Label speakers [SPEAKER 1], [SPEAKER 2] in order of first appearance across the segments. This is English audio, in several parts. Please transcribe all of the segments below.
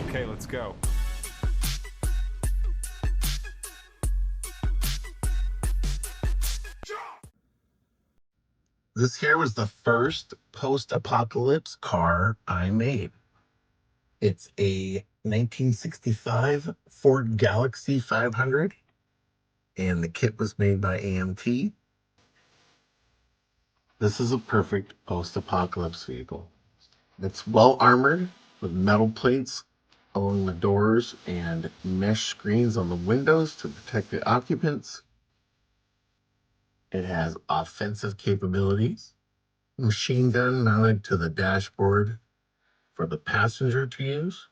[SPEAKER 1] Okay, let's go.
[SPEAKER 2] This here was the first post-apocalypse car I made. It's a 1965 Ford Galaxie 500, and the kit was made by AMT. This is a perfect post-apocalypse vehicle. It's well armored with metal plates along the doors and mesh screens on the windows to protect the occupants. It has offensive capabilities, machine gun mounted to the dashboard for the passenger to use.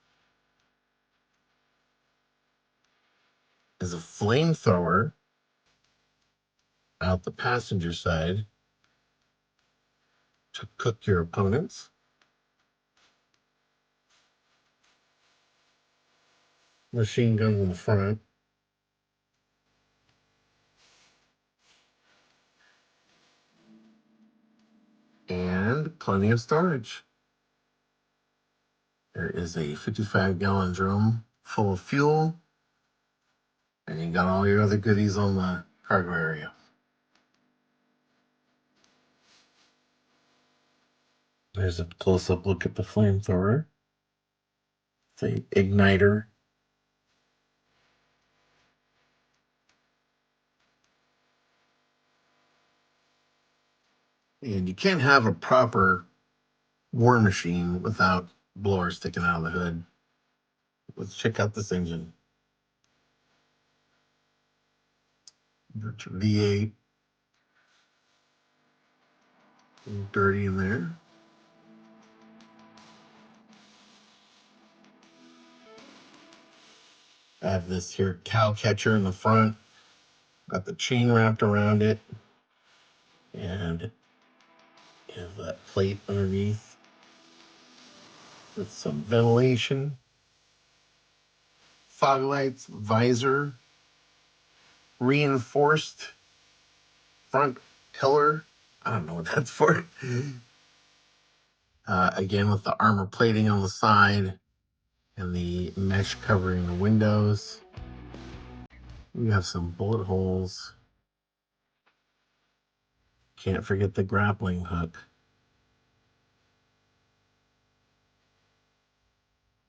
[SPEAKER 2] There's a flamethrower out the passenger side to cook your opponents. Machine gun in the front. And plenty of storage. There is a 55-gallon drum full of fuel. And you got all your other goodies on the cargo area. There's a close-up look at the flamethrower. The igniter. And you can't have a proper war machine without blowers sticking out of the hood. Let's check out this engine. V8. Dirty in there. I have this here cow catcher in the front. Got the chain wrapped around it. And you have that plate underneath with some ventilation. Fog lights, visor, reinforced front pillar. I don't know what that's for. Again, with the armor plating on the side and the mesh covering the windows. We have some bullet holes. Can't forget the grappling hook.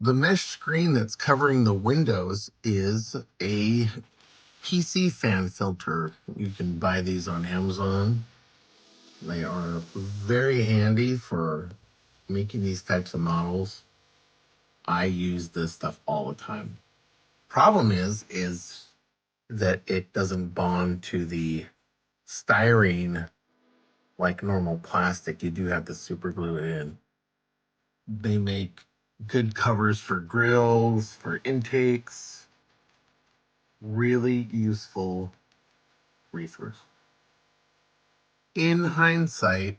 [SPEAKER 2] The mesh screen that's covering the windows is a PC fan filter. You can buy these on Amazon. They are very handy for making these types of models. I use this stuff all the time. Problem is that it doesn't bond to the styrene like normal plastic. You do have to super glue it in. They make good covers for grills, for intakes. Really useful resource. In hindsight,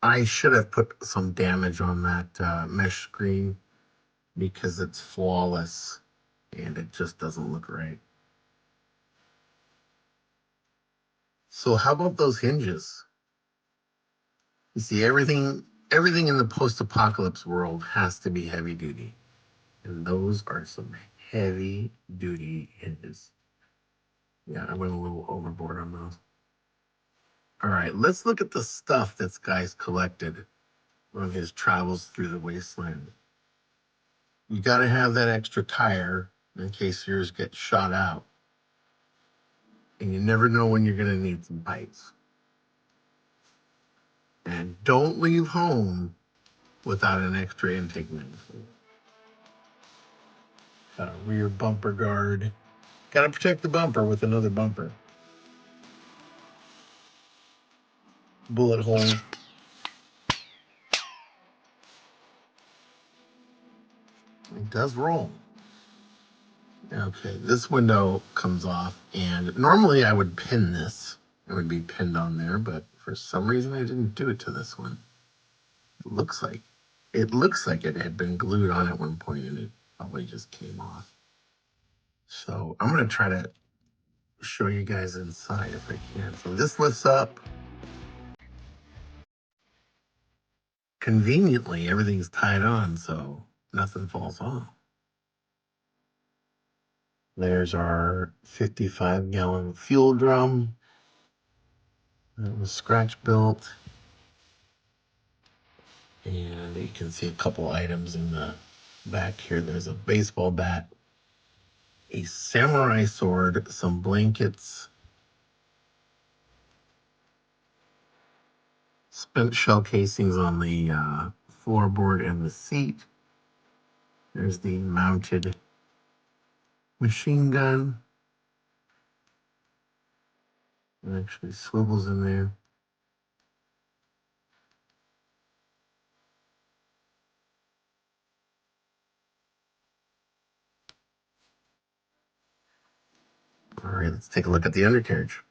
[SPEAKER 2] I should have put some damage on that mesh screen because it's flawless and it just doesn't look right. So how about those hinges? You see, everything in the post-apocalypse world has to be heavy duty. And those are some heavy duty hinges. Yeah, I went a little overboard on those. All right, let's look at the stuff this guy's collected on his travels through the wasteland. You got to have that extra tire in case yours gets shot out. And you never know when you're going to need some pipes. And don't leave home without an extra intake manifold. Got a rear bumper guard. Got to protect the bumper with another bumper. Bullet hole. It does roll. Okay, this window comes off, and normally I would pin this. It would be pinned on there, but for some reason I didn't do it to this one. It looks like it had been glued on at one point, and it probably just came off. So I'm gonna try to show you guys inside if I can. So this lifts up. Conveniently, everything's tied on, so nothing falls off. There's our 55-gallon fuel drum. That was scratch built. And you can see a couple items in the back here. There's a baseball bat, a samurai sword, some blankets, spent shell casings on the floorboard and the seat. There's the mounted machine gun. It actually swivels in there. All right, let's take a look at the undercarriage.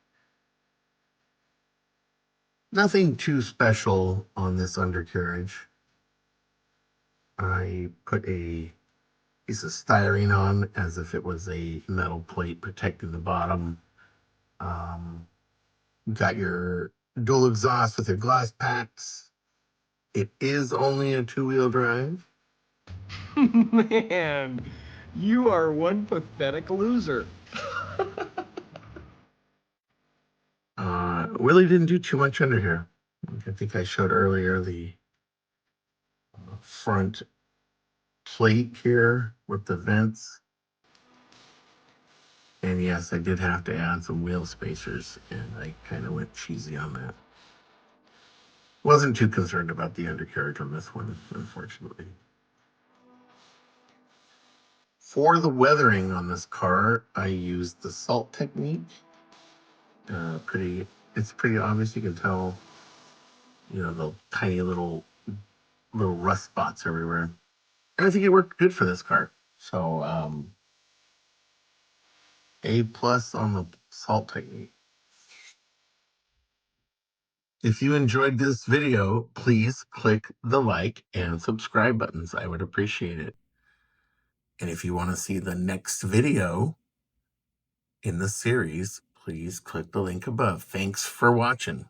[SPEAKER 2] Nothing too special on this undercarriage. I put a piece of styrene on as if it was a metal plate protecting the bottom. Got your dual exhaust with your glass packs. It is only a two-wheel drive.
[SPEAKER 1] Man, you are one pathetic loser.
[SPEAKER 2] Really didn't do too much under here. I think I showed earlier the front plate here with the vents. And yes, I did have to add some wheel spacers, and I kind of went cheesy on that. Wasn't too concerned about the undercarriage on this one, unfortunately. For the weathering on this car, I used the salt technique. It's pretty obvious. You can tell, the tiny little rust spots everywhere. And I think it worked good for this car. So, A+ on the salt technique. If you enjoyed this video, please click the like and subscribe buttons. I would appreciate it. And if you want to see the next video in the series, please click the link above. Thanks for watching.